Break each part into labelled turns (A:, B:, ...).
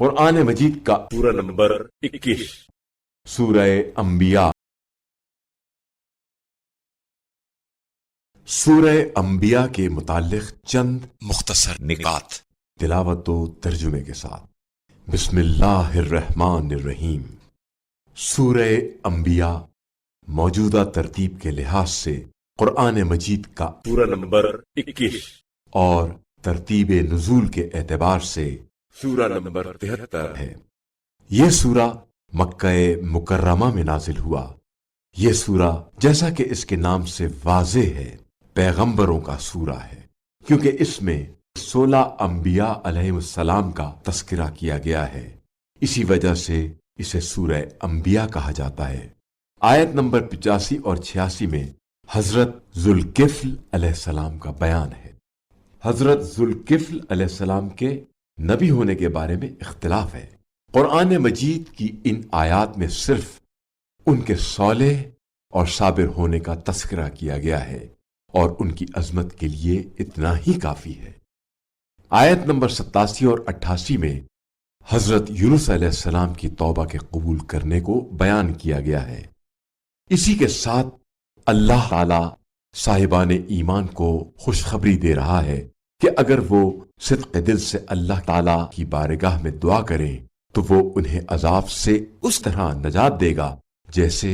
A: قرآن مجید کا
B: سورہ نمبر 21
A: سورہ انبیاء۔ سورہ انبیاء کے متعلق چند مختصر نکات تلاوت و ترجمے کے ساتھ۔ بسم اللہ الرحمن الرحیم۔ سورہ انبیاء موجودہ ترتیب کے لحاظ سے قرآن مجید کا
B: سورہ نمبر 21
A: اور ترتیب نزول کے اعتبار سے
B: سورہ نمبر 73
A: ہے۔ یہ سورہ مکہ مکرمہ میں نازل ہوا۔ یہ سورہ جیسا کہ اس کے نام سے واضح ہے پیغمبروں کا سورہ ہے، کیونکہ اس میں 16 انبیاء علیہ السلام کا تذکرہ کیا گیا ہے، اسی وجہ سے اسے سورہ انبیاء کہا جاتا ہے۔ آیت نمبر 85 اور 86 میں حضرت ذوالکفل علیہ السلام کا بیان ہے۔ حضرت ذوالکفل علیہ السلام کے نبی ہونے کے بارے میں اختلاف ہے۔ قرآن مجید کی ان آیات میں صرف ان کے صالح اور صابر ہونے کا تذکرہ کیا گیا ہے، اور ان کی عظمت کے لیے اتنا ہی کافی ہے۔ آیت نمبر 87 اور 88 میں حضرت یونس علیہ السلام کی توبہ کے قبول کرنے کو بیان کیا گیا ہے۔ اسی کے ساتھ اللہ تعالی صاحبان ایمان کو خوشخبری دے رہا ہے کہ اگر وہ صدق دل سے اللہ تعالی کی بارگاہ میں دعا کریں تو وہ انہیں عذاب سے اس طرح نجات دے گا جیسے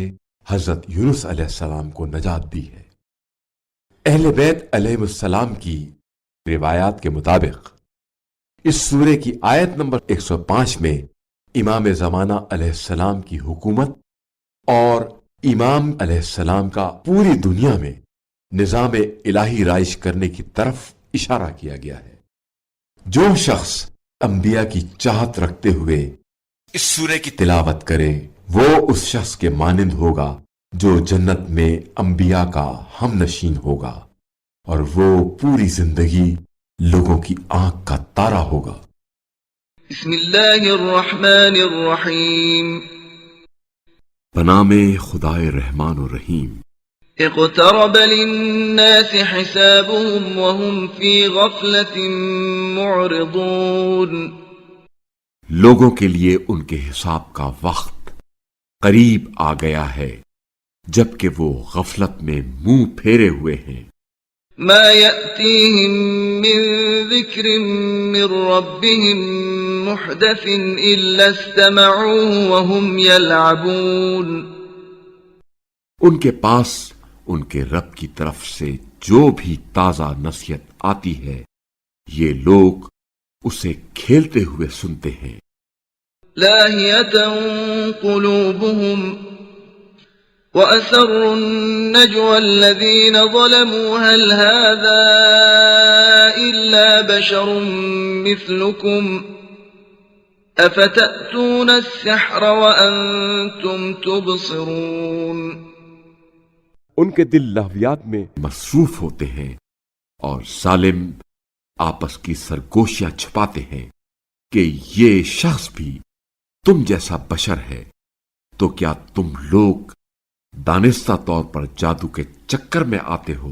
A: حضرت یونس علیہ السلام کو نجات دی ہے۔ اہل بیت علیہ السلام کی روایات کے مطابق اس سورے کی آیت نمبر 105 میں امام زمانہ علیہ السلام کی حکومت اور امام علیہ السلام کا پوری دنیا میں نظام الہی رائج کرنے کی طرف اشارہ کیا گیا ہے۔ جو شخص انبیاء کی چاہت رکھتے ہوئے اس سورے کی تلاوت کرے وہ اس شخص کے مانند ہوگا جو جنت میں انبیاء کا ہم نشین ہوگا، اور وہ پوری زندگی لوگوں کی آنکھ کا تارا ہوگا۔
C: بسم اللہ الرحمن الرحیم۔
A: بنام خدائے رحمان و رحیم۔
C: اقترب للناس حسابهم وهم في غفلة معرضون۔
A: لوگوں کے لیے ان کے حساب کا وقت قریب آ گیا ہے جبکہ وہ غفلت میں منہ پھیرے ہوئے ہیں۔
C: ما يأتيهم من ذکر من ربهم محدث إلا استمعوه وهم يلعبون۔
A: ان کے پاس ان کے رب کی طرف سے جو بھی تازہ نصیحت آتی ہے یہ لوگ اسے کھیلتے ہوئے سنتے ہیں۔
C: لاهية قلوبهم وأسروا النجوى الذين ظلموا هل هذا إلا بشر مثلكم أفتأتون السحر وأنتم تبصرون۔
A: ان کے دل لہویات میں مصروف ہوتے ہیں اور ظالم آپس کی سرگوشیاں چھپاتے ہیں کہ یہ شخص بھی تم جیسا بشر ہے، تو کیا تم لوگ دانستہ طور پر جادو کے چکر میں آتے ہو؟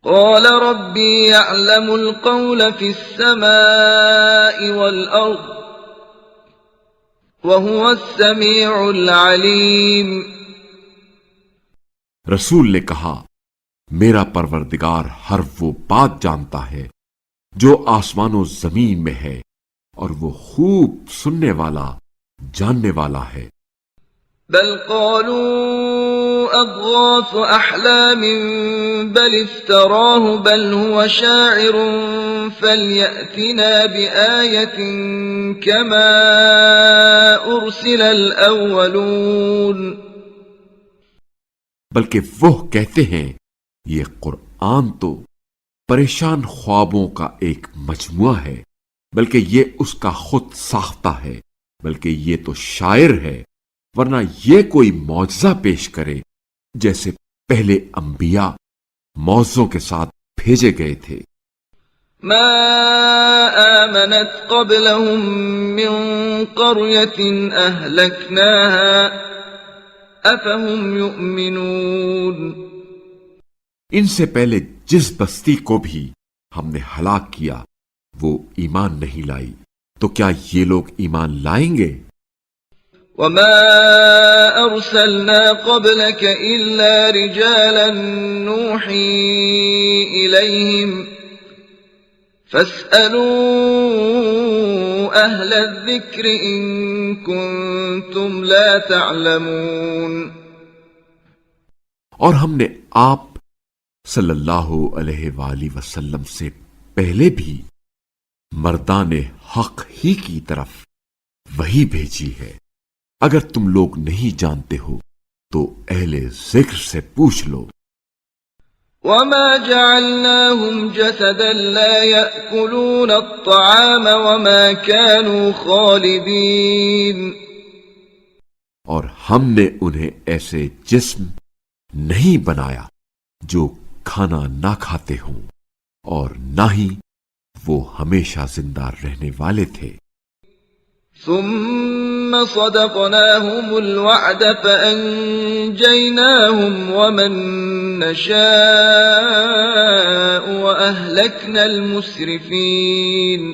C: قال ربي يعلم القول في السماء والأرض وهو السميع العليم۔
A: رسول نے کہا میرا پروردگار ہر وہ بات جانتا ہے جو آسمان و زمین میں ہے، اور وہ خوب سننے والا جاننے والا ہے۔
C: بل قالوا أضغاث أحلام بل افتراه بل هو شاعر فليأتنا بآية كما أرسل الأولون۔
A: بلکہ وہ کہتے ہیں یہ قرآن تو پریشان خوابوں کا ایک مجموعہ ہے، بلکہ یہ اس کا خود ساختہ ہے، بلکہ یہ تو شاعر ہے، ورنہ یہ کوئی معجزہ پیش کرے جیسے پہلے انبیاء معجزوں کے ساتھ بھیجے گئے تھے۔
C: ما آمنت قبلهم من قرية أهلكناها أفهم يؤمنون۔
A: ان سے پہلے جس بستی کو بھی ہم نے ہلاک کیا وہ ایمان نہیں لائی، تو کیا یہ لوگ ایمان لائیں گے؟
C: وما أرسلنا قبلك إلا رجالا نوحي إليهم فاسألوا أهل الذكر إن كنتم لا تعلمون۔
A: اور ہم نے آپ صلی اللہ علیہ وآلہ وسلم سے پہلے بھی مردان حق ہی کی طرف وہی بھیجی ہے، اگر تم لوگ نہیں جانتے ہو تو اہل ذکر سے پوچھ لو۔
C: وما جعلناهم جسدا لا يأكلون الطعام وما كانوا خالدين۔
A: اور ہم نے انہیں ایسے جسم نہیں بنایا جو کھانا نہ کھاتے ہوں، اور نہ ہی وہ ہمیشہ زندہ رہنے والے تھے۔
C: ثم صدقناهم الوعد فأنجيناهم ومن نشاء وأهلكنا المسرفين۔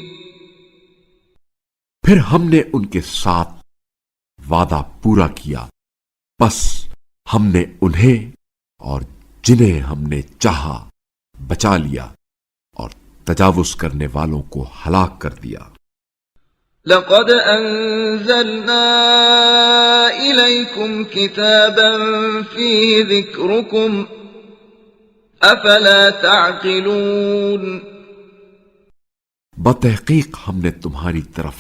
A: پھر ہم نے ان کے ساتھ وعدہ پورا کیا، پس ہم نے انہیں اور جنہیں ہم نے چاہا بچا لیا، اور تجاوز کرنے والوں کو ہلاک کر دیا۔
C: لقد أنزلنا إليكم كتابا فيه ذكركم أفلا تعقلون۔
A: بتحقیق ہم نے تمہاری طرف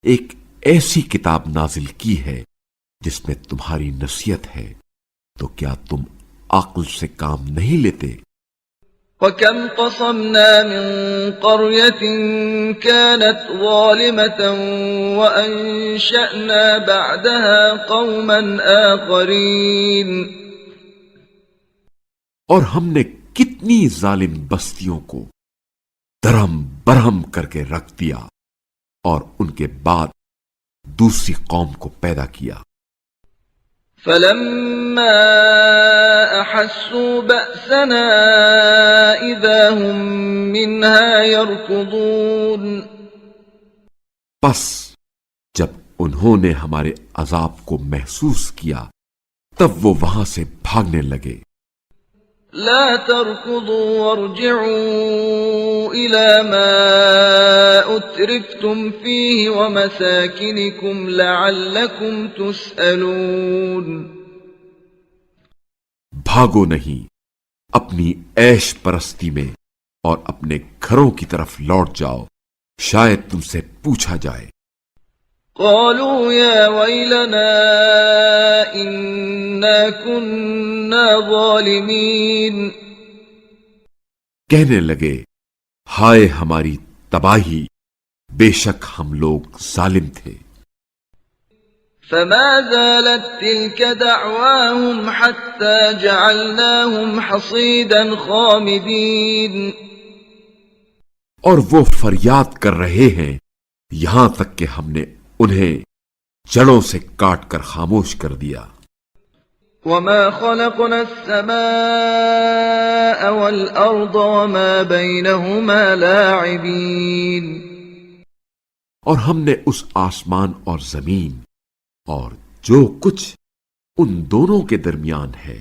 A: ایک ایسی کتاب نازل کی ہے جس میں تمہاری نصیحت ہے، تو کیا تم عقل سے کام نہیں لیتے؟
C: وَكَمْ قَصَمْنَا مِنْ قَرْيَةٍ كَانَتْ ظَالِمَةً وَأَنشَأْنَا بَعْدَهَا قَوْمًا آخَرِينَ۔
A: اور ہم نے کتنی ظالم بستیوں کو درہم برہم کر کے رکھ دیا، اور ان کے بعد دوسری قوم کو پیدا کیا۔
C: فَلَمَّا أَحَسُّوا بَأْسَنَا إِذَا هُمْ مِنْهَا يَرْكُضُونَ۔
A: پس جب انہوں نے ہمارے عذاب کو محسوس کیا تب وہ وہاں سے بھاگنے لگے۔
C: لا تركضوا وارجعوا إلى ما أترفتم فيه ومساكنكم لعلكم تسألون۔
A: بھاگو نہیں، اپنی عیش پرستی میں اور اپنے گھروں کی طرف لوٹ جاؤ، شاید تم سے پوچھا جائے۔
C: قالوا يا ويلنا إنا كنا ظالمين۔
A: کہنے لگے، ہائے ہماری تباہی، بے شک ہم لوگ ظالم تھے۔
C: فما زالت تلك دعواهم حتى جعلناهم حصيدا خامدين۔
A: اور وہ فریاد کر رہے ہیں یہاں تک کہ ہم نے انہیں جڑوں سے کاٹ کر خاموش کر دیا۔
C: وما خلقنا السماء والأرض وما بينهما لاعبين۔
A: اور ہم نے اس آسمان اور زمین اور جو کچھ ان دونوں کے درمیان ہے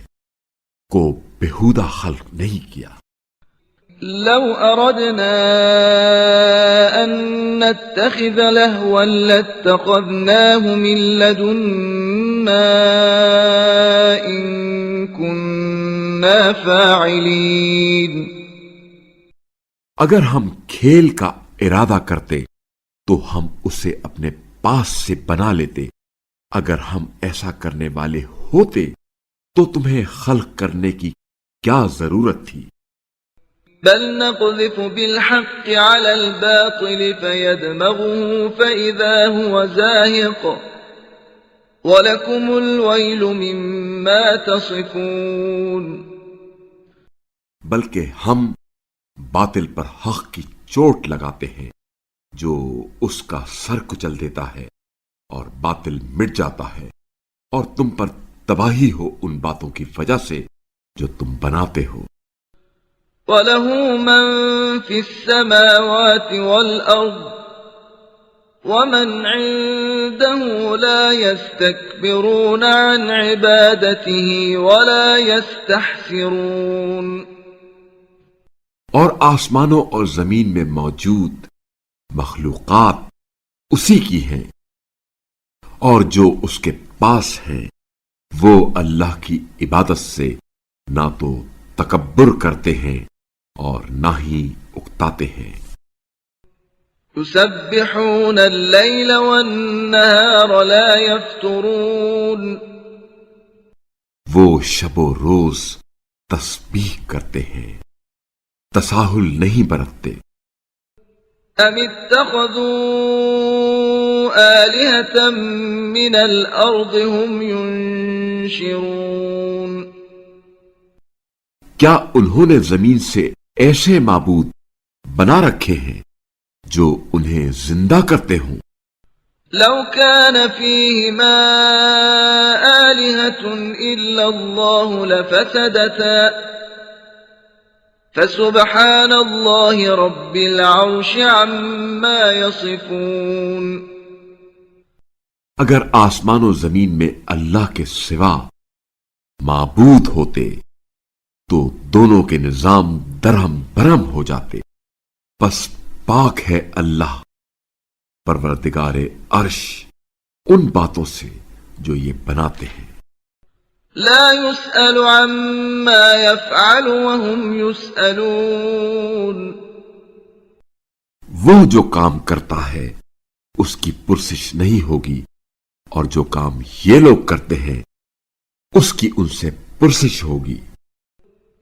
A: کو بےہودہ خلق نہیں کیا۔
C: لو أردنا أن نتخذ لهوا لاتخذناه من لدنا إن كنا فاعلين۔
A: اگر ہم کھیل کا ارادہ کرتے تو ہم اسے اپنے پاس سے بنا لیتے، اگر ہم ایسا کرنے والے ہوتے تو تمہیں خلق کرنے کی کیا ضرورت تھی؟
C: بل نقذف بالحق على الباطل فيدمغه فإذا هو زاهق ولكم الويل مما تصفون۔
A: بلکہ ہم باطل پر حق کی چوٹ لگاتے ہیں جو اس کا سر کچل دیتا ہے، اور باطل مٹ جاتا ہے، اور تم پر تباہی ہو ان باتوں کی وجہ سے جو تم بناتے ہو۔
C: وَلَهُ مَن فِي السَّمَاوَاتِ وَالْأَرْضِ ومن عنده لا يستكبرون عن عبادته ولا يستحسرون۔
A: اور آسمانوں اور زمین میں موجود مخلوقات اسی کی ہیں، اور جو اس کے پاس ہیں وہ اللہ کی عبادت سے نہ تو تکبر کرتے ہیں اور نہ ہی اکتاتے ہیں۔
C: يسبحون الليل والنهار لا يفترون۔
A: وہ شب و روز تسبیح کرتے ہیں، تساہل نہیں برتتے۔
C: ام اتخذوا آلهة من الارض هم ينشرون۔
A: کیا انہوں نے زمین سے ایسے معبود بنا رکھے ہیں جو انہیں زندہ کرتے ہوں؟
C: لو كان فيهما آلهة إلا الله لفسدتا فسبحان الله رب العرش عما يصفون۔
A: اگر آسمان و زمین میں اللہ کے سوا معبود ہوتے تو دونوں کے نظام درہم برہم ہو جاتے۔ پس پاک ہے اللہ پروردگار عرش ان باتوں سے جو یہ بناتے ہیں۔
C: لا يسأل عما يفعل وهم يسألون۔
A: وہ جو کام کرتا ہے اس کی پرسش نہیں ہوگی، اور جو کام یہ لوگ کرتے ہیں اس کی ان سے پرسش ہوگی۔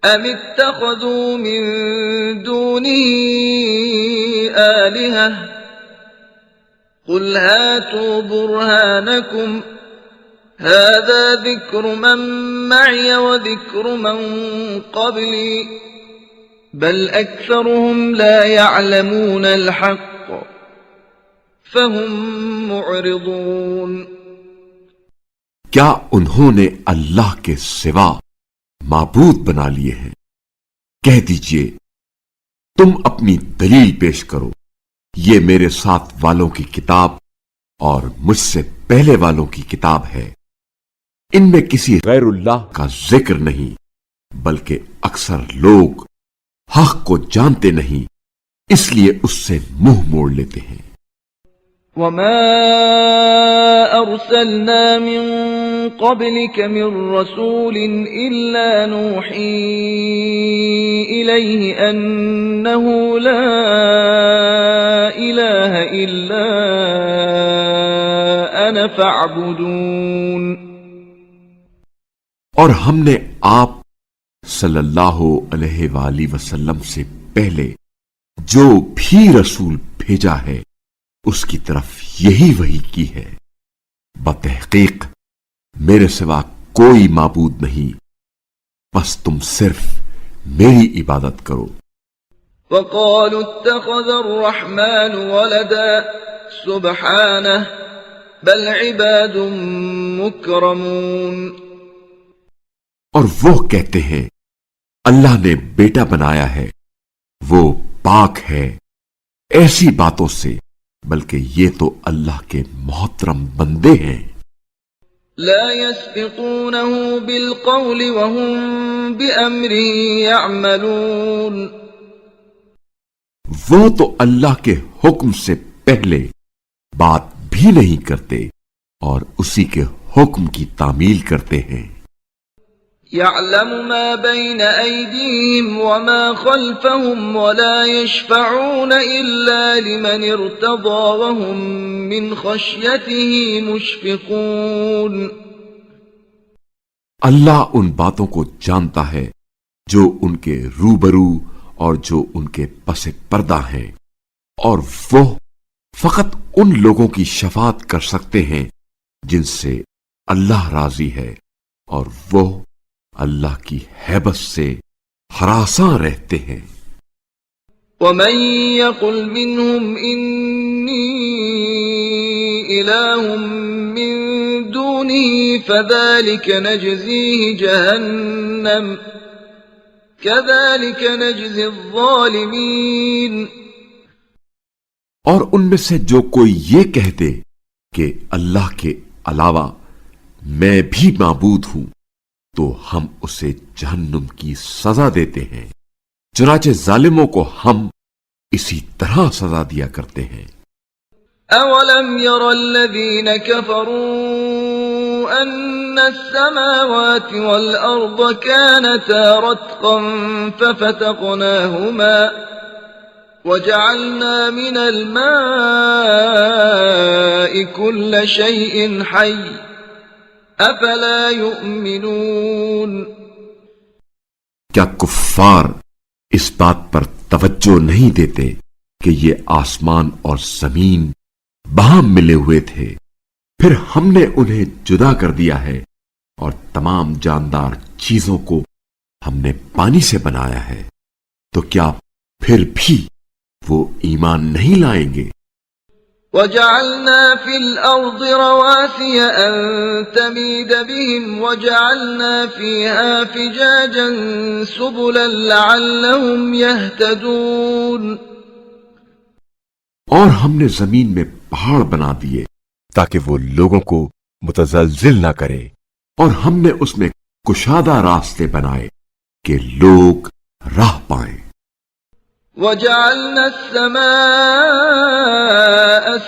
C: ام اتخذوا من دونه آلهة قل هاتوا برهانكم هذا ذكر من معي وذكر من قبلي بل أكثرهم لا يعلمون الحق فهم معرضون۔
A: کیا انہوں نے اللہ کے سوا معبود بنا لیے ہیں؟ کہہ دیجئے تم اپنی دلیل پیش کرو، یہ میرے ساتھ والوں کی کتاب اور مجھ سے پہلے والوں کی کتاب ہے، ان میں کسی غیر اللہ کا ذکر نہیں، بلکہ اکثر لوگ حق کو جانتے نہیں، اس لیے اس سے منہ موڑ لیتے ہیں۔
C: وما أرسلنا من قبلك من رسول إلا نوحي إليه أنه لا إله إلا أنا فاعبدون۔
A: اور ہم نے آپ صلی اللہ علیہ وآلہ وسلم سے پہلے جو بھی رسول بھیجا ہے اس کی طرف یہی وحی کی ہے، بتحقیق میرے سوا کوئی معبود نہیں، بس تم صرف میری عبادت کرو۔
C: وقالوا اتخذ الرحمن ولدا سبحانه بل عباد مکرمون۔
A: اور وہ کہتے ہیں اللہ نے بیٹا بنایا ہے، وہ پاک ہے ایسی باتوں سے، بلکہ یہ تو اللہ کے محترم بندے ہیں۔
C: لا يسبقونه بالقول وهم بأمره يعملون۔
A: وہ تو اللہ کے حکم سے پہلے بات بھی نہیں کرتے اور اسی کے حکم کی تعمیل کرتے ہیں۔
C: يعلم ما بين أيديهم وما خلفهم ولا يشفعون إلا لمن ارتضى وهم من خشيته مشفقون۔
A: اللہ ان باتوں کو جانتا ہے جو ان کے روبرو اور جو ان کے پس پردہ ہیں، اور وہ فقط ان لوگوں کی شفاعت کر سکتے ہیں جن سے اللہ راضی ہے، اور وہ اللہ کی ہیبت سے ہراساں رہتے ہیں۔
C: ومن يقل منهم إني إله من دونه فذلك نجزيه جهنم كذلك نجزي الظالمين۔
A: اور ان میں سے جو کوئی یہ کہہ دے کہ اللہ کے علاوہ میں بھی معبود ہوں تو ہم اسے جہنم کی سزا دیتے ہیں، چنانچہ ظالموں کو ہم اسی طرح سزا دیا کرتے ہیں۔
C: أولم ير الذين كفروا أن السماوات والأرض كانتا رتقا ففتقناهما وجعلنا من الماء كل شيء حي أفلا يؤمنون۔
A: کیا کفار اس بات پر توجہ نہیں دیتے کہ یہ آسمان اور زمین باہم ملے ہوئے تھے، پھر ہم نے انہیں جدا کر دیا ہے اور تمام جاندار چیزوں کو ہم نے پانی سے بنایا ہے، تو کیا پھر بھی وہ ایمان نہیں لائیں گے؟
C: وجعلنا في الأرض رواسي أن تميد بهم وجعلنا فيها فجاجا سبلا لعلهم يهتدون۔
A: اور ہم نے زمین میں پہاڑ بنا دیے تاکہ وہ لوگوں کو متزلزل نہ کرے، اور ہم نے اس میں کشادہ راستے بنائے کہ لوگ راہ پائیں۔
C: وجعلنا السماء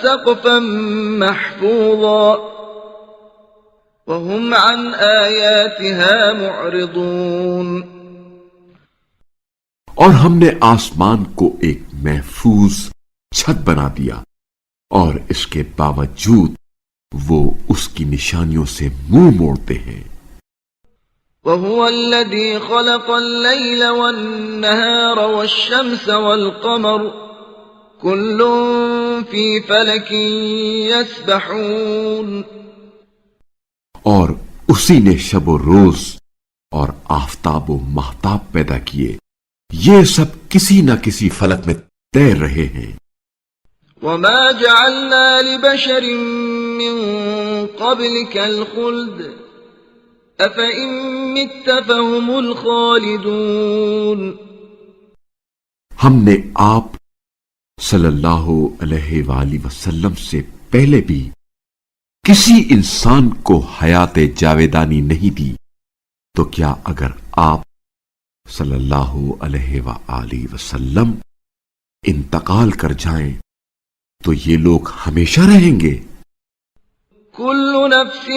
C: سقفا محفوظا وهم عن آياتها معرضون۔
A: اور ہم نے آسمان کو ایک محفوظ چھت بنا دیا، اور اس کے باوجود وہ اس کی نشانیوں سے منہ موڑتے ہیں۔
C: وهو الذي خلق الليل والنهار والشمس والقمر كل في فلك يسبحون۔
A: اور اسی نے شب و روز اور آفتاب و مہتاب پیدا کیے، یہ سب کسی نہ کسی فلک میں تیر رہے ہیں۔
C: وما جعلنا لبشر من قبلك الخلد أفإن مت فهم الخالدون۔
A: ہم نے آپ صلی اللہ علیہ وآلہ وسلم سے پہلے بھی کسی انسان کو حیات جاویدانی نہیں دی، تو کیا اگر آپ صلی اللہ علیہ وآلہ وسلم انتقال کر جائیں تو یہ لوگ ہمیشہ رہیں گے؟
C: كل نفس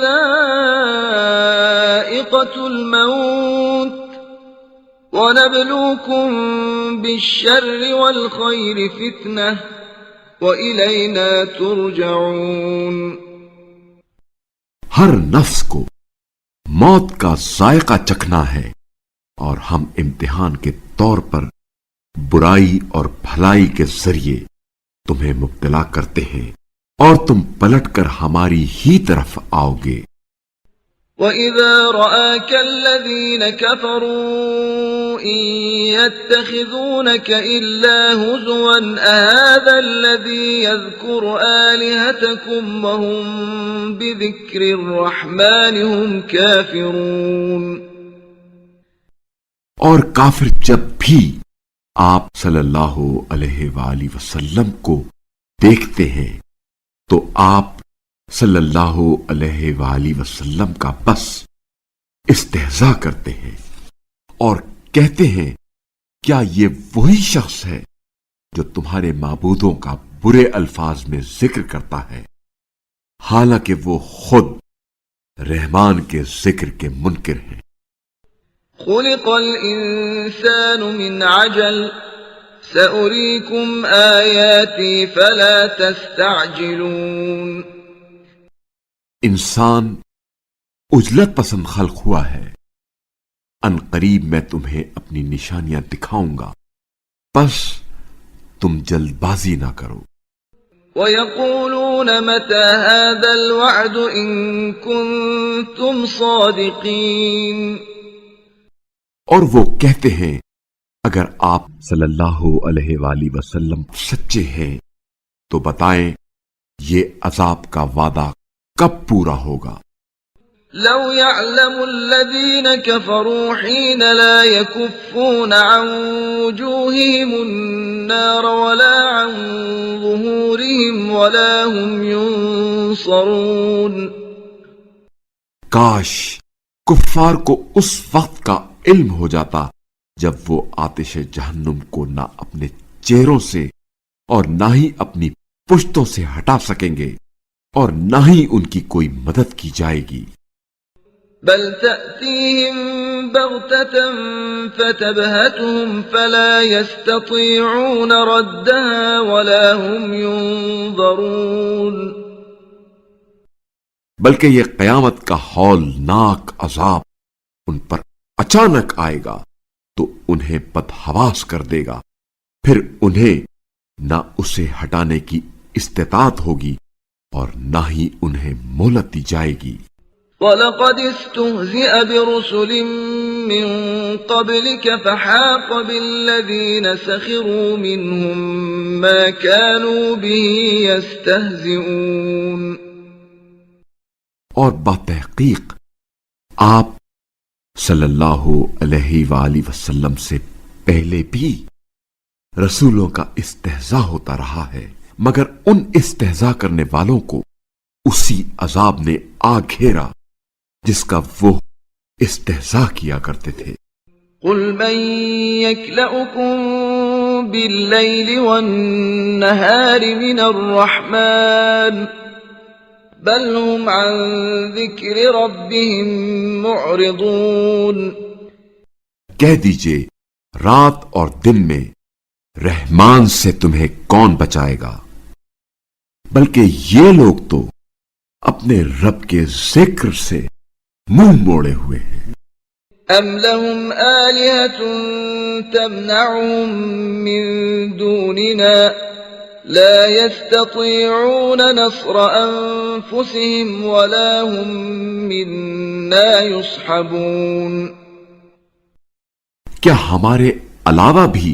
C: ذائقة الموت وَنَبْلُوكُمْ بِالشَّرِّ وَالْخَيْرِ فِتْنَةً وَإِلَيْنَا تُرْجَعُونَ۔
A: ہر نفس کو موت کا ذائقہ چکھنا ہے، اور ہم امتحان کے طور پر برائی اور بھلائی کے ذریعے تمہیں مبتلا کرتے ہیں، اور تم پلٹ کر ہماری ہی طرف آؤ گے۔
C: وَإِذَا رَآكَ الَّذِينَ كَفَرُوا إِن يَتَّخِذُونَكَ إِلَّا هُزُوًا أَهَذَا الَّذِي يَذْكُرُ آلِهَتَكُمْ وَهُمْ بِذِكْرِ الرَّحْمَنِ هُمْ كَافِرُونَ۔
A: اور کافر جب بھی آپ صلی اللہ علیہ وآلہ وسلم کو دیکھتے ہیں تو آپ صلی اللہ علیہ وآلہ وسلم کا بس استہزاء کرتے ہیں اور کہتے ہیں، کیا یہ وہی شخص ہے جو تمہارے معبودوں کا برے الفاظ میں ذکر کرتا ہے، حالانکہ وہ خود رحمان کے ذکر کے منکر ہیں۔
C: خلق الإنسان من عجل سأريكم آياتي فلا تستعجلون۔
A: انسان عجلت پسند خلق ہوا ہے، ان قریب میں تمہیں اپنی نشانیاں دکھاؤں گا، پس تم جلد بازی نہ کرو۔
C: وَيَقُولُونَ مَتَى هَذَا الْوَعْدُ إِن كُنتُمْ صَادِقِينَ۔
A: اور وہ کہتے ہیں، اگر آپ صلی اللہ علیہ وآلہ وسلم سچے ہیں تو بتائیں یہ عذاب کا وعدہ کب پورا ہوگا؟
C: لو يعلم الذين كفروا حين لا يكفون عن وجوههم النار ولا عن ظهورهم ولا هم ينصرون.
A: کاش کفار کو اس وقت کا علم ہو جاتا جب وہ آتش جہنم کو نہ اپنے چہروں سے اور نہ ہی اپنی پشتوں سے ہٹا سکیں گے اور نہ ہی ان کی کوئی مدد کی جائے گی.
C: بل تأتيهم بغتة فتبهتهم فلا يستطيعون ردها ولا هم ينظرون.
A: بلکہ یہ قیامت کا ہولناک عذاب ان پر اچانک آئے گا تو انہیں بدحواس کر دے گا، پھر انہیں نہ اسے ہٹانے کی استطاعت ہوگی اور نہ ہی انہیں مہلت دی جائے گی.
C: وَلَقَدِ اسْتُهْزِئَ بِرُسُلٍ مِّن قَبْلِكَ فَحَاقَ بِالَّذِينَ سَخِرُوا مِنْهُم مَّا كَانُوا بِهِ يَسْتَهْزِئُونَ.
A: اور بتحقیق آپ صلی اللہ علیہ وآلہ وسلم سے پہلے بھی رسولوں کا استہزاء ہوتا رہا ہے، مگر ان استہزاء کرنے والوں کو اسی عذاب نے آ گھیرا جس کا وہ استہزاء کیا کرتے تھے.
C: قُلْ مَن يَكْلَؤُكُم بِاللَّيْلِ وَالنَّهَارِ مِنَ الرَّحْمَٰنِ بَلْ هُمْ عَن ذِكْرِ رَبِّهِم مُّعْرِضُونَ.
A: کہہ دیجئے رات اور دن میں رحمان سے تمہیں کون بچائے گا، بلکہ یہ لوگ تو اپنے رب کے ذکر سے منہ موڑے ہوئے ہیں.
C: أَمْ لَهُمْ آلِهَةٌ تَمْنَعُهُم مِّن دُونِنَا لَا يَسْتَطِيعُونَ نَصْرَ أَنفُسِهِمْ وَلَا هُم مِّنَّا يُصْحَبُونَ.
A: کیا ہمارے علاوہ بھی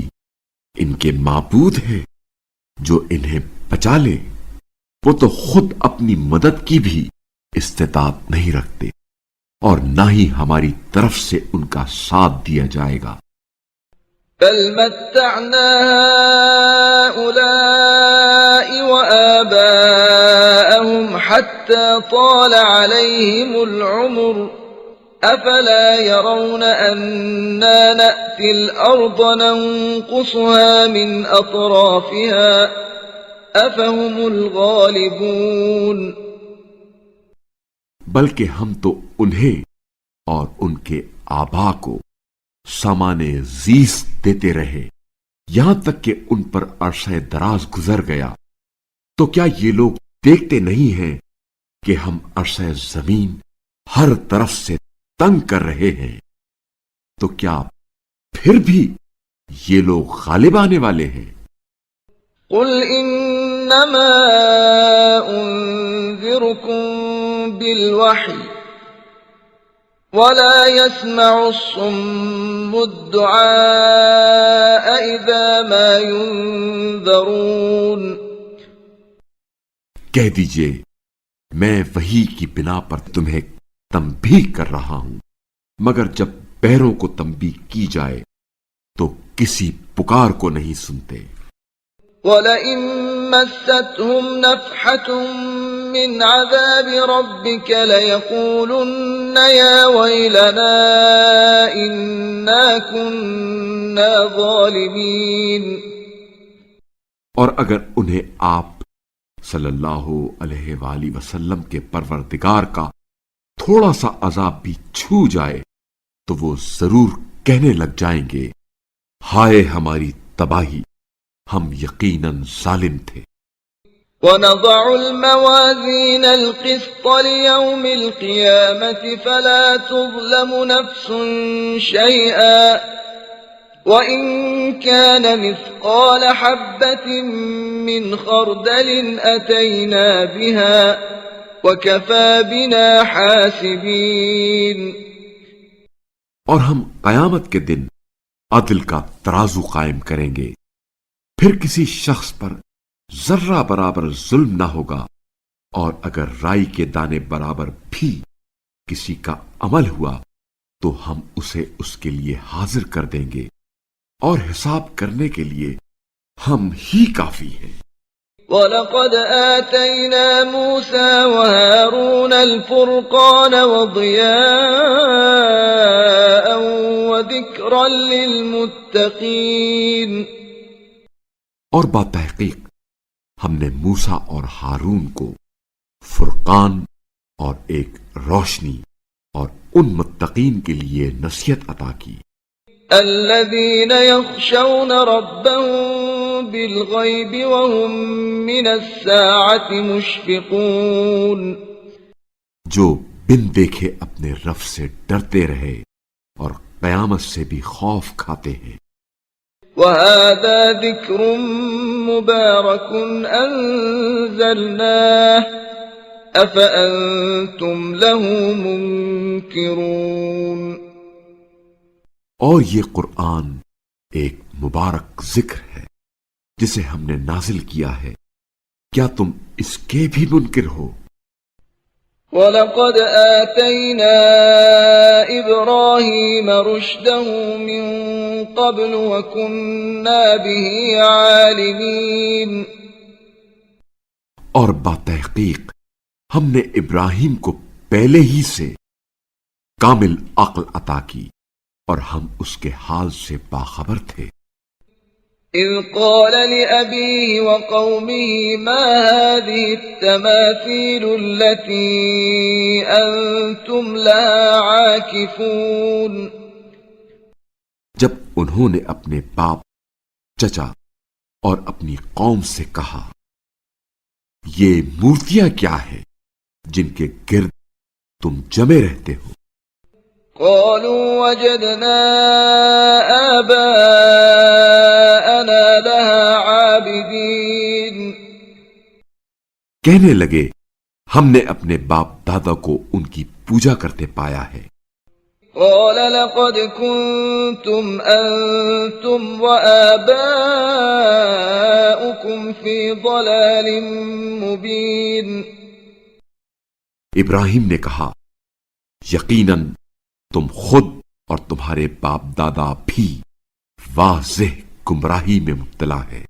A: ان کے معبود ہیں جو انہیں بچا لے؟ وہ تو خود اپنی مدد کی بھی استطاعت نہیں رکھتے اور نہ ہی ہماری طرف سے ان کا ساتھ دیا جائے گا.
C: بل متعنا هؤلاء وآباءهم حتى طال عليهم العمر أفلا يرون أنا نأتي الأرض ننقصها من أطرافها أفهم الغالبون.
A: بلکہ ہم تو انہیں اور ان کے آبا کو سامان زیست دیتے رہے یہاں تک کہ ان پر عرصہ دراز گزر گیا. تو کیا یہ لوگ دیکھتے نہیں ہیں کہ ہم عرصہ زمین ہر طرف سے تنگ کر رہے ہیں؟ تو کیا پھر بھی یہ لوگ غالب آنے والے ہیں؟
C: قل انما انذركم بالوحی ولا يسمع الصم الدعاء اذا ما ينذرون.
A: کہہ دیجئے میں وحی کی بنا پر تمہیں تنبیہ کر رہا ہوں، مگر جب بہروں کو تنبیہ کی جائے تو کسی پکار کو نہیں سنتے.
C: وَلَئِن مَّسَّتْهُمْ نَفْحَةٌ مِّنْ عَذَابِ رَبِّكَ لَيَقُولُنَّ يَا وَيْلَنَا إِنَّا كُنَّا ظَالِمِينَ.
A: اور اگر انہیں آپ صلی اللہ علیہ وآلہ وسلم کے پروردگار کا تھوڑا سا عذاب بھی چھو جائے تو وہ ضرور کہنے لگ جائیں گے ہائے ہماری تباہی، ہم یقیناً ظالم تھے.
C: وَنَضَعُ الْمَوَازِينَ الْقِسْطَ لِيَوْمِ الْقِيَامَةِ فَلَا تُظْلَمُ نَفْسٌ شَيْئًا وَإِن كَانَ مِثْقَالَ حَبَّةٍ مِّنْ خَرْدَلٍ أَتَيْنَا بِهَا وَكَفَى بِنَا حَاسِبِينَ.
A: اور ہم قیامت کے دن عدل کا ترازو قائم کریں گے، پھر کسی شخص پر ذرہ برابر ظلم نہ ہوگا، اور اگر رائی کے دانے برابر بھی کسی کا عمل ہوا تو ہم اسے اس کے لیے حاضر کر دیں گے اور حساب کرنے کے لیے ہم ہی کافی ہیں۔
C: وَلَقَدْ آتَيْنَا مُوسَى وَهَارُونَ الْفُرْقَانَ وَضِيَاءً وَذِكْرًا لِلْمُتَّقِينَ۔
A: اور بتحقیق ہم نے موسیٰ اور ہارون کو فرقان اور ایک روشنی اور ان متقین کے لیے نصیحت عطا کی
C: الذين يخشون ربهم بالغيب وهم من الساعة مشفقون،
A: جو بن دیکھے اپنے رب سے ڈرتے رہے اور قیامت سے بھی خوف کھاتے ہیں۔
C: وهذا ذكر مبارك أنزلناه أفأنتم له منكرون۔
A: اور یہ قرآن ایک مبارک ذکر ہے جسے ہم نے نازل کیا ہے، کیا تم اس کے بھی منکر ہو؟
C: وَلَقَدْ آتَيْنَا إِبْرَاهِيمَ رُشْدَهُ مِنْ قَبْلُ وَكُنَّا بِهِ عَالِمِينَ۔
A: اور بتحقیق ہم نے ابراہیم کو پہلے ہی سے کامل عقل عطا کی اور ہم اس کے حال سے باخبر تھے۔
C: إِذْ قَالَ لِأَبِيهِ وَقَوْمِهِ مَا هَذِهِ التَّمَاثِيلُ الَّتِي أَنْتُمْ لَهَا عَاكِفُونَ۔
A: جب انہوں نے اپنے باپ، چچا اور اپنی قوم سے کہا یہ مورتیاں کیا ہے جن کے گرد تم جمے رہتے ہو؟
C: قالوا وجدنا آباءنا لها عابدين۔
A: کہنے لگے ہم نے اپنے باپ دادا کو ان کی پوجا کرتے پایا ہے۔
C: قال لقد كنتم أنتم وآباؤكم في ضلال مبين۔
A: ابراہیم نے کہا یقیناً تم خود اور تمہارے باپ دادا بھی واضح گمراہی میں مبتلا ہے۔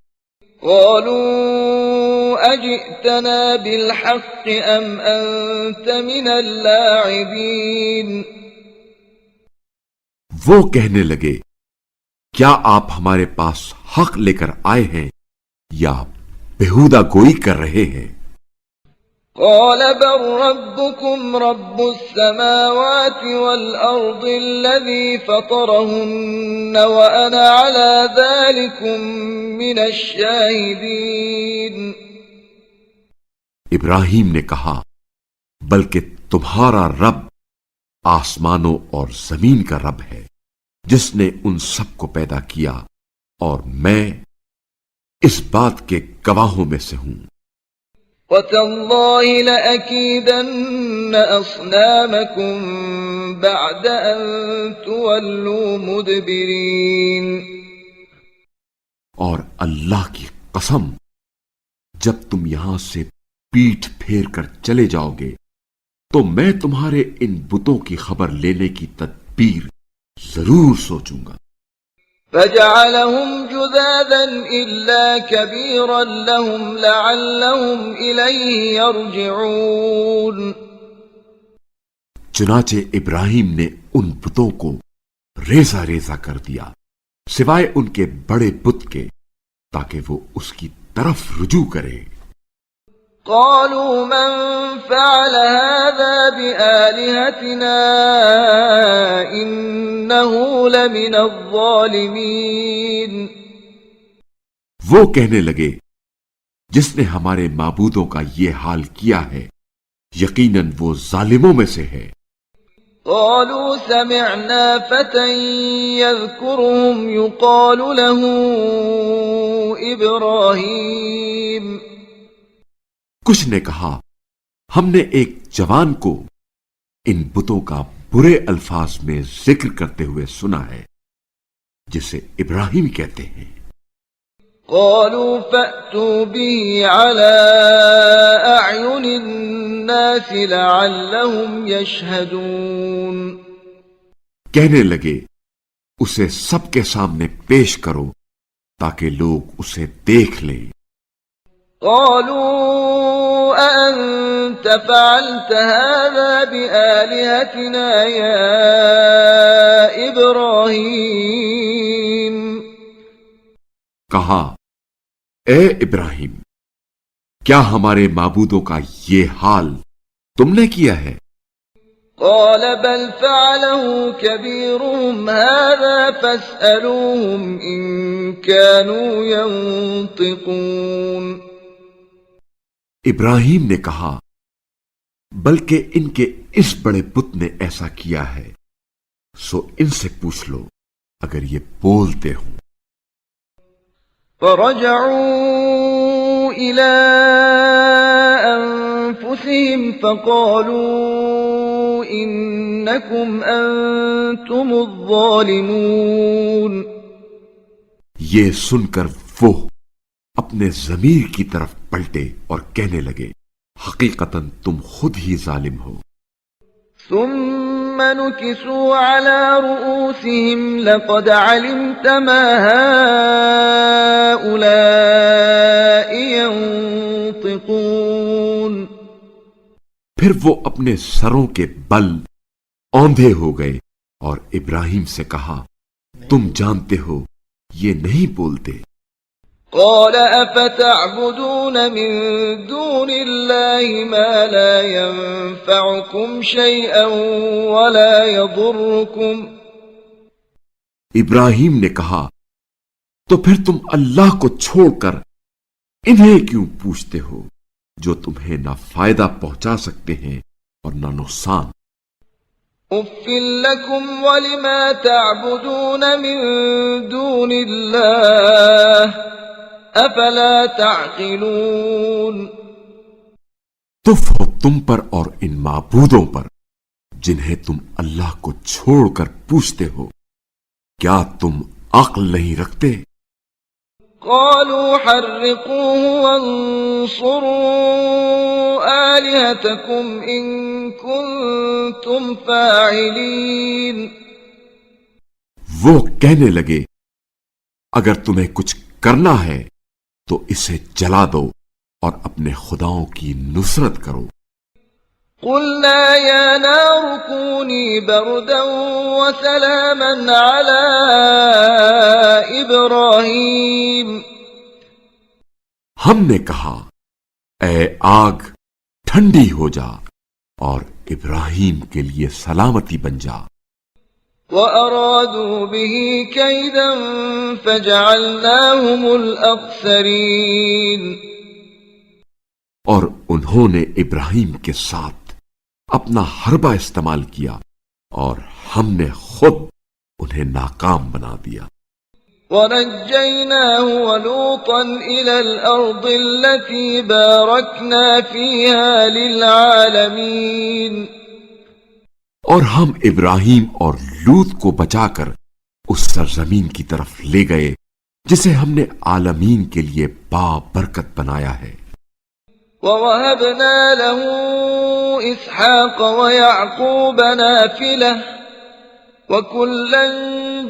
C: قالوا أجئتنا بالحق أم أنت من اللاعبين۔
A: وہ کہنے لگے کیا آپ ہمارے پاس حق لے کر آئے ہیں یا بےہودہ گوئی کر رہے ہیں؟
C: قال بل ربكم رب السماوات والأرض الذي فطرهن وأنا على ذلكم من الشاهدين۔
A: ابراہیم نے کہا بلکہ تمہارا رب آسمانوں اور زمین کا رب ہے جس نے ان سب کو پیدا کیا اور میں اس بات کے گواہوں میں سے ہوں۔
C: وَتَاللَّهِ لَأَكِيدَنَّ أَصْنَامَكُمْ بَعْدَ أَن تُوَلُّوا مُدْبِرِينَ۔
A: اور اللہ کی قسم جب تم یہاں سے پیٹھ پھیر کر چلے جاؤ گے تو میں تمہارے ان بتوں کی خبر لینے کی تدبیر ضرور سوچوں گا۔
C: فَجَعَلَهُمْ جُذَاذًا إِلَّا كَبِيرًا لَهُمْ لَعَلَّهُمْ إِلَيْهِ يَرْجِعُونَ۔
A: چنانچہ ابراہیم نے ان بتوں کو ریزہ ریزہ کر دیا سوائے ان کے بڑے بت کے تاکہ وہ اس کی طرف رجوع کرے۔
C: قالوا من فعل هذا بآلهتنا إنه لمن الظالمين۔
A: وہ کہنے لگے جس نے ہمارے معبودوں کا یہ حال کیا ہے یقیناً وہ ظالموں میں سے ہے۔
C: قالوا سمعنا فتى يذكرهم يقال له إبراهيم۔
A: کچھ نے کہا ہم نے ایک جوان کو ان بتوں کا برے الفاظ میں ذکر کرتے ہوئے سنا ہے جسے ابراہیم کہتے ہیں۔
C: قالوا فأتوا به على أعين الناس لعلهم يشهدون
A: کہنے لگے اسے سب کے سامنے پیش کرو تاکہ لوگ اسے دیکھ لیں۔
C: قالوا أأنت فعلت هذا بآلهتنا يا إبراهيم
A: کہا اے ابراہیم کیا ہمارے معبودوں کا یہ حال تم نے کیا ہے؟
C: قال بل فعله كبيرهم هذا فاسألوهم إن كانوا ينطقون
A: ابراہیم نے کہا بلکہ ان کے اس بڑے بت نے ایسا کیا ہے سو ان سے پوچھ لو اگر یہ بولتے ہوں۔
C: فرجعوا إلى أنفسهم فقالوا إنكم أنتم الظالمون
A: یہ سن کر وہ اپنے ضمیر کی طرف پلٹے اور کہنے لگے حقیقتاً تم خود ہی ظالم ہو۔
C: ثم نكسوا على رؤوسهم لقد علمت ما هؤلاء ينطقون
A: پھر وہ اپنے سروں کے بل اوندھے ہو گئے اور ابراہیم سے کہا تم جانتے ہو یہ نہیں بولتے۔
C: قال أفتعبدون من دون الله ما لا ينفعكم شيئا ولا يضركم
A: ابراہیم نے کہا تو پھر تم اللہ کو چھوڑ کر انہیں کیوں پوچھتے ہو جو تمہیں نہ فائدہ پہنچا سکتے ہیں اور نہ نقصان۔
C: اف لكم ولما تعبدون من دون الله افلا تعقلون
A: تف ہو تم پر اور ان معبودوں پر جنہیں تم اللہ کو چھوڑ کر پوچھتے ہو، کیا تم عقل نہیں رکھتے؟
C: قالوا حرقوه وانصروا آلهتكم إن كنتم فاعلين
A: وہ کہنے لگے اگر تمہیں کچھ کرنا ہے تو اسے جلا دو اور اپنے خداؤں کی نصرت کرو۔
C: قلنا يا نار كوني بردا وسلاما على إبراهيم
A: ہم نے کہا اے آگ ٹھنڈی ہو جا اور ابراہیم کے لیے سلامتی بن جا۔
C: وأرادوا به كيدا فجعلناهم الأخسرين
A: اور انہوں نے ابراہیم کے ساتھ اپنا حربہ استعمال کیا اور ہم نے خود انہیں ناکام بنا دیا۔
C: ونجيناه ولوطا إلى الأرض التي باركنا فيها للعالمين
A: اور ہم ابراہیم اور لوط کو بچا کر اس سرزمین کی طرف لے گئے جسے ہم نے عالمین کے لیے بابرکت بنایا ہے۔
C: ووهبنا له إسحاق ويعقوب نافلة وكلا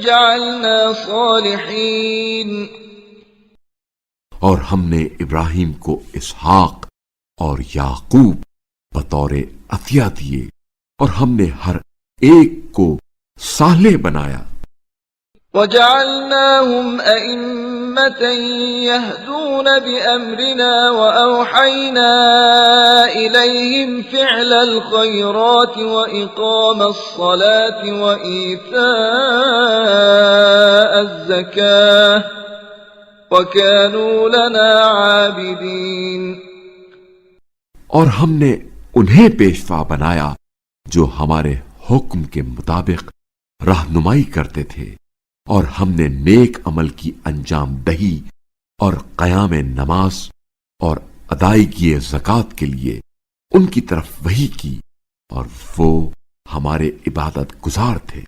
C: جعلنا صالحين
A: اور ہم نے ابراہیم کو اسحاق اور یعقوب بطور عطیہ دیے اور ہم نے ہر ایک کو صالح بنایا۔
C: وجعلناهم أئمة يهدون بأمرنا وأوحينا إليهم فعل الخيرات وإقام الصلاة وإيتاء الزكاة وكانوا لنا عابدين
A: اور ہم نے انہیں پیشوا بنایا جو ہمارے حکم کے مطابق رہنمائی کرتے تھے اور ہم نے نیک عمل کی انجام دہی اور قیام نماز اور ادائیگی زکوٰۃ کے لیے ان کی طرف وحی کی اور وہ ہمارے عبادت گزار تھے۔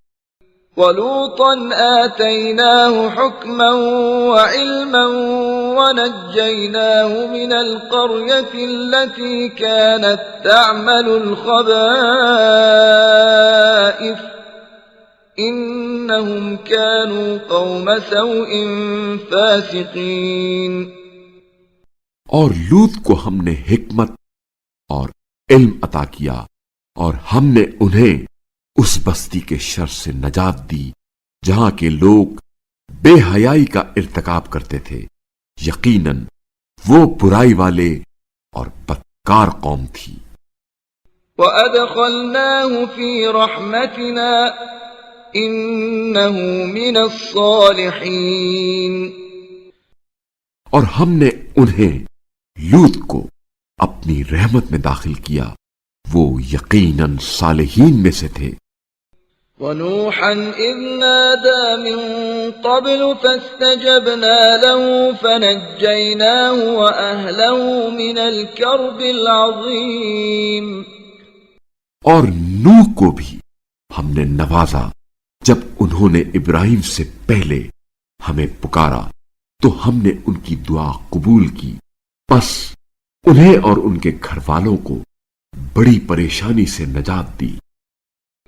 C: وَلُوطًا آتَيْنَاهُ حُكْمًا وَعِلْمًا ونجيناه من القرية التي كانت تعمل الخبائث إنهم كانوا قوم سوء فاسقين۔
A: اور لوط کو ہم نے حکمت اور علم عطا کیا اور ہم نے انہیں اس بستی کے شر سے نجات دی جہاں کے لوگ بے حیائی کا ارتکاب کرتے تھے، یقیناً وہ برائی والے اور بدکار قوم تھی۔
C: وَأَدْخَلْنَاهُ فِي رَحْمَتِنَا إِنَّهُ مِنَ الصَّالِحِينَ،
A: اور ہم نے انہیں لوط کو اپنی رحمت میں داخل کیا، وہ یقیناً صالحین میں سے تھے۔
C: وَنُوحًا إِذْ نَادَى مِن قَبْلُ فَاسْتَجَبْنَا لَهُ فَنَجَّيْنَاهُ وَأَهْلَهُ مِنَ الْكَرْبِ الْعَظِيمِ۔
A: اور نوح کو بھی ہم نے نوازا جب انہوں نے ابراہیم سے پہلے ہمیں پکارا تو ہم نے ان کی دعا قبول کی، پس انہیں اور ان کے گھر والوں کو بڑی پریشانی سے نجات دی۔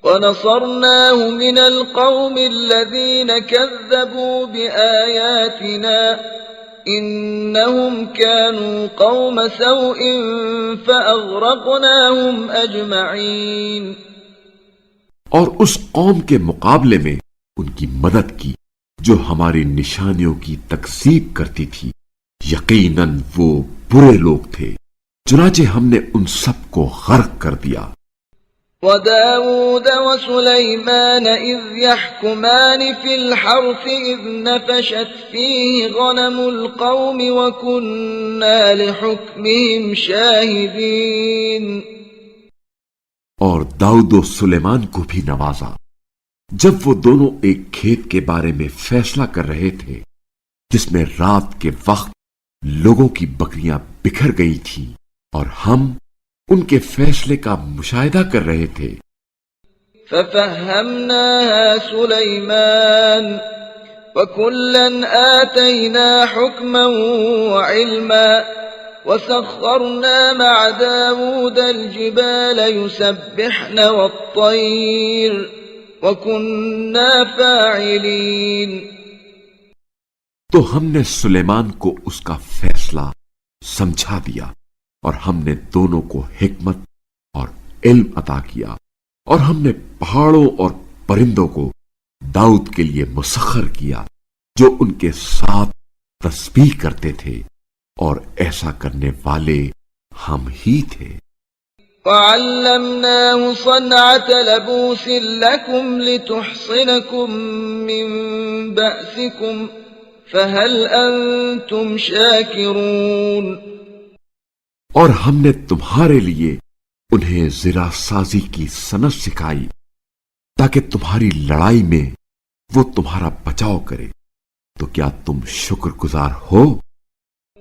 C: وَنَصَرْنَاهُ مِنَ الْقَوْمِ الَّذِينَ كَذَّبُوا بِآيَاتِنَا إِنَّهُمْ كَانُوا قَوْمَ سَوْءٍ فَأَغْرَقْنَاهُمْ أَجْمَعِينَ۔
A: اور اس قوم کے مقابلے میں ان کی مدد کی جو ہماری نشانیوں کی تکذیب کرتی تھی، یقیناً وہ برے لوگ تھے، چنانچہ ہم نے ان سب کو غرق کر دیا۔
C: وَدَاوُودَ وَسُلَيْمَانَ إِذْ يَحْكُمَانِ فِي الْحَرْثِ إِذْ نَفَشَتْ فِيهِ غَنَمُ الْقَوْمِ وَكُنَّا لِحُكْمِهِمْ شَاهِدِينَ۔
A: اور داؤد و سلیمان کو بھی نوازا جب وہ دونوں ایک کھیت کے بارے میں فیصلہ کر رہے تھے جس میں رات کے وقت لوگوں کی بکریاں بکھر گئی تھیں اور ہم ان کے فیصلے کا مشاہدہ کر رہے تھے۔
C: فَفَهَّمْنَاهَا سُلَيْمَانَ وَكُلًّا آتَيْنَا حُكْمًا وَعِلْمًا وَسَخَّرْنَا مَعَ دَاوُودَ الْجِبَالَ يُسَبِّحْنَ وَالطَّيْرَ وَكُنَّا فَاعِلِينَ۔
A: تو ہم نے سلیمان کو اس کا فیصلہ سمجھا دیا اور ہم نے دونوں کو حکمت اور علم عطا کیا، اور ہم نے پہاڑوں اور پرندوں کو داؤد کے لیے مسخر کیا جو ان کے ساتھ تسبیح کرتے تھے، اور ایسا کرنے والے ہم ہی تھے۔
C: وَعَلَّمْنَاهُ صَنْعَةَ لَبُوسٍ لَكُمْ لِتُحْصِنَكُمْ مِنْ بَأْسِكُمْ فَهَلْ أَنْتُمْ شَاكِرُونَ۔
A: اور ہم نے تمہارے لیے انہیں زرہ سازی کی صنعت سکھائی تاکہ تمہاری لڑائی میں وہ تمہارا بچاؤ کرے، تو کیا تم شکر گزار ہو؟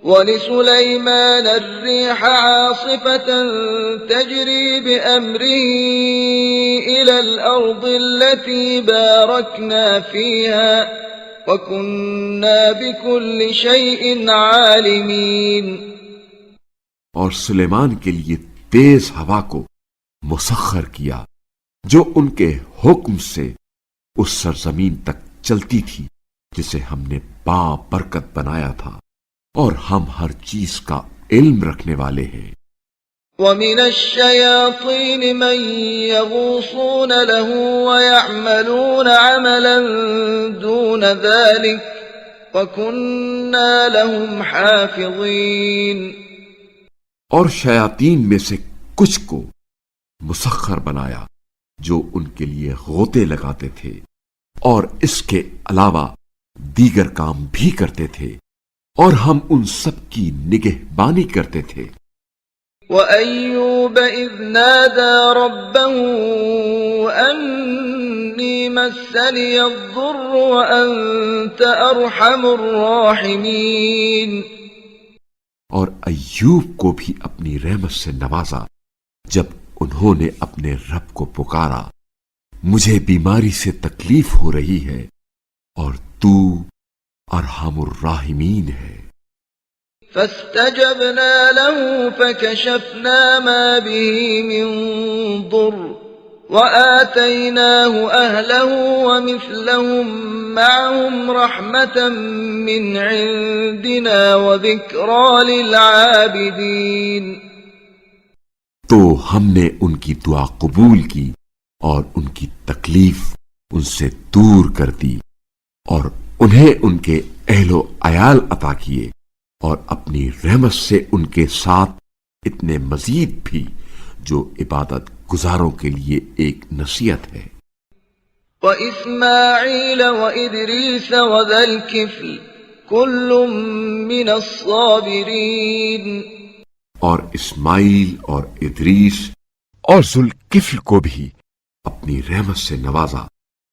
C: وَلِسُلَيْمَانَ الرِّيحَ عَاصِفَةً تَجْرِي بِأَمْرِهِ إِلَى الْأَرْضِ الَّتِي بَارَكْنَا فِيهَا وَكُنَّا بِكُلِّ شَيْءٍ عَالِمِينَ۔
A: اور سلیمان کے لیے تیز ہوا کو مسخر کیا جو ان کے حکم سے اس سرزمین تک چلتی تھی جسے ہم نے با برکت بنایا تھا، اور ہم ہر چیز کا علم رکھنے والے ہیں۔
C: وَمِنَ الشَّيَاطِينِ مَن يَغُوصُونَ لَهُ وَيَعْمَلُونَ عَمَلًا دُونَ ذَلِكَ وَكُنَّا لَهُمْ حَافِظِينَ۔
A: اور شیاطین میں سے کچھ کو مسخر بنایا جو ان کے لیے غوطے لگاتے تھے اور اس کے علاوہ دیگر کام بھی کرتے تھے، اور ہم ان سب کی نگہبانی کرتے تھے۔
C: وَأَيُّوبَ إِذْ نَادَى رَبَّهُ أَنِّي مَسَّنِيَ الضُّرُّ وَأَنْتَ أَرْحَمُ الرَّاحِمِينَ۔
A: اور ایوب کو بھی اپنی رحمت سے نوازا جب انہوں نے اپنے رب کو پکارا، مجھے بیماری سے تکلیف ہو رہی ہے اور تو ارحم الراحمین ہے۔
C: فاستجبنا له فكشفنا ما به من ضر وآتيناه أهله ومثلهم معهم رحمة من عندنا وذكرى للعابدين.
A: تو ہم نے ان کی دعا قبول کی اور ان کی تکلیف ان سے دور کر دی اور انہیں ان کے اہل و عیال عطا کیے اور اپنی رحمت سے ان کے ساتھ اتنے مزید بھی جو عبادت گزاروں کے لیے ایک نصیحت ہے.
C: وإسماعيل وإدريس وذا الكفل كل من الصابرين.
A: اور اسماعیل اور ادریس اور ذوالکفل کو بھی اپنی رحمت سے نوازا،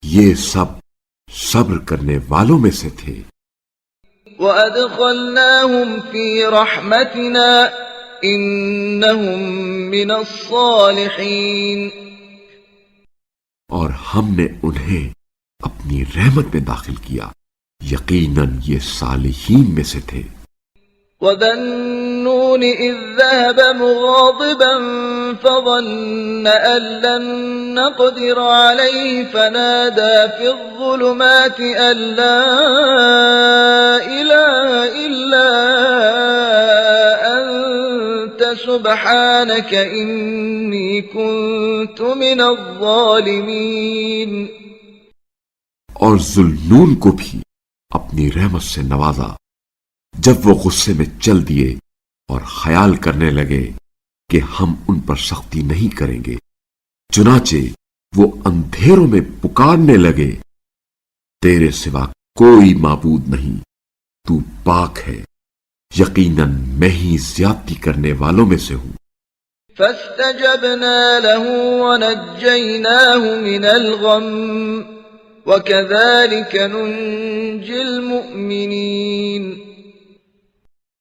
A: یہ سب صبر کرنے والوں میں سے تھے.
C: وأدخلناهم في رحمتنا إنهم من الصالحين.
A: اور ہم نے انہیں اپنی رحمت میں داخل کیا، یقیناً یہ صالحین میں سے تھے.
C: وذا النون إذ ذهب مغاضبا فظن أن لن نقدر عليه فنادى في الظلمات أن لا إله إلا أنت سبحانك إني كنت من الظالمين.
A: اور ذوالنون کو بھی اپنی رحمت سے نوازا جب وہ غصے میں چل دیے اور خیال کرنے لگے کہ ہم ان پر سختی نہیں کریں گے، چنانچہ وہ اندھیروں میں پکارنے لگے، تیرے سوا کوئی معبود نہیں، تو پاک ہے، یقیناً میں ہی زیادتی کرنے والوں میں سے ہوں.
C: فاستجبنا له ونجيناه من الغم وكذلك ننجي المؤمنين.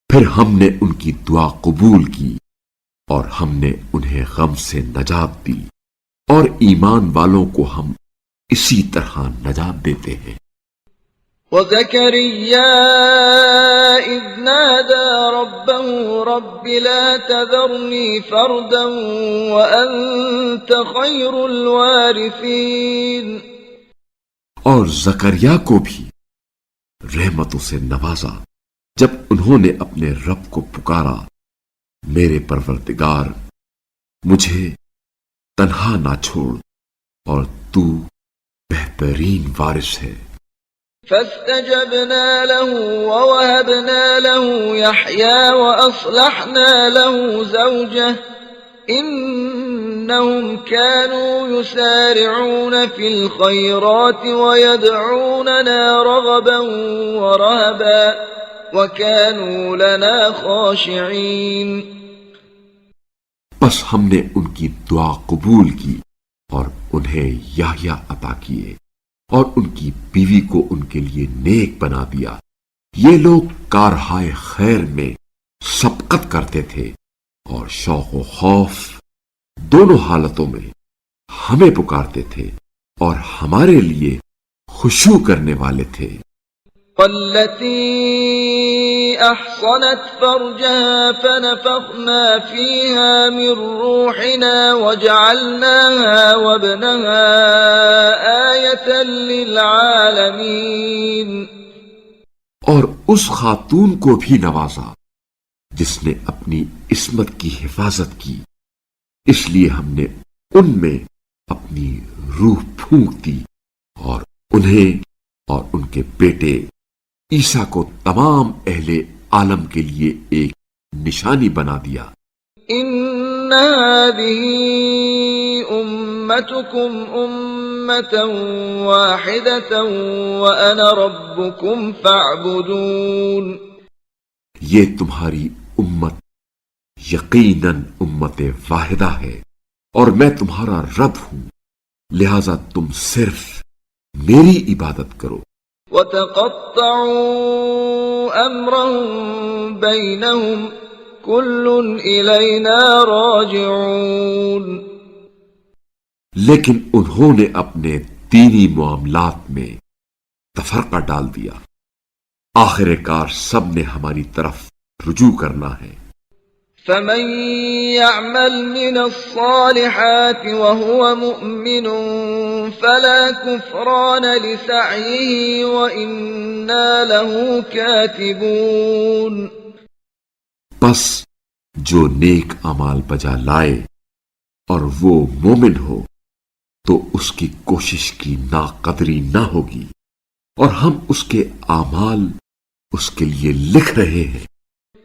A: پھر ہم نے ان کی دعا قبول کی اور ہم نے انہیں غم سے نجات دی اور ایمان والوں کو ہم اسی طرح نجات دیتے ہیں.
C: وزكريا إذ نادى ربه رب لا تذرني فردا وأنت خير الوارثين.
A: اور زکریا کو بھی رحمتوں سے نوازا جب انہوں نے اپنے رب کو پکارا، میرے پروردگار مجھے تنہا نہ چھوڑ اور تو بہترین وارث ہے.
C: فاستجبنا له ووهبنا له يحيى وأصلحنا له زوجه إنهم كانوا يسارعون في الخيرات ويدعوننا رغبا ورهبا وَكَانُوا لَنَا خَاشِعِينَ.
A: بس ہم نے ان کی دعا قبول کی اور انہیں یحییٰ عطا کیے اور ان کی بیوی کو ان کے لیے نیک بنا دیا. یہ لوگ کارہائے خیر میں سبقت کرتے تھے اور شوق و خوف دونوں حالتوں میں ہمیں پکارتے تھے اور ہمارے لیے خشوع کرنے والے تھے.
C: والتي أحصنت فرجها فنفخنا فيها من روحنا وجعلناها وابنها آية للعالمين.
A: اور اس خاتون کو بھی نوازا جس نے اپنی عصمت کی حفاظت کی، اس لیے ہم نے ان میں اپنی روح پھونک دی اور انہیں اور ان کے بیٹے عیسیٰ کو تمام اہل عالم کے لیے ایک نشانی بنا دیا.
C: ان هذه امتكم امة واحدة وانا ربكم فاعبدون.
A: یہ تمہاری امت یقیناً امت واحدہ ہے اور میں تمہارا رب ہوں، لہذا تم صرف میری عبادت کرو.
C: وَتَقَطَّعُوا أَمْرَهُمْ بَيْنَهُمْ كُلٌّ إِلَيْنَا رَاجِعُونَ.
A: لیکن انہوں نے اپنے دینی معاملات میں تفرقہ ڈال دیا، آخر کار سب نے ہماری طرف رجوع کرنا ہے۔
C: فمن يعمل من الصالحات وهو مؤمن فلا كفران لسعيه وإنا له كاتبون۔
A: پس جو نیک اعمال بجا لائے اور وہ مومن ہو تو اس کی کوشش کی ناقدری نہ ہوگی، اور ہم اس کے اعمال اس کے لیے لکھ رہے ہیں۔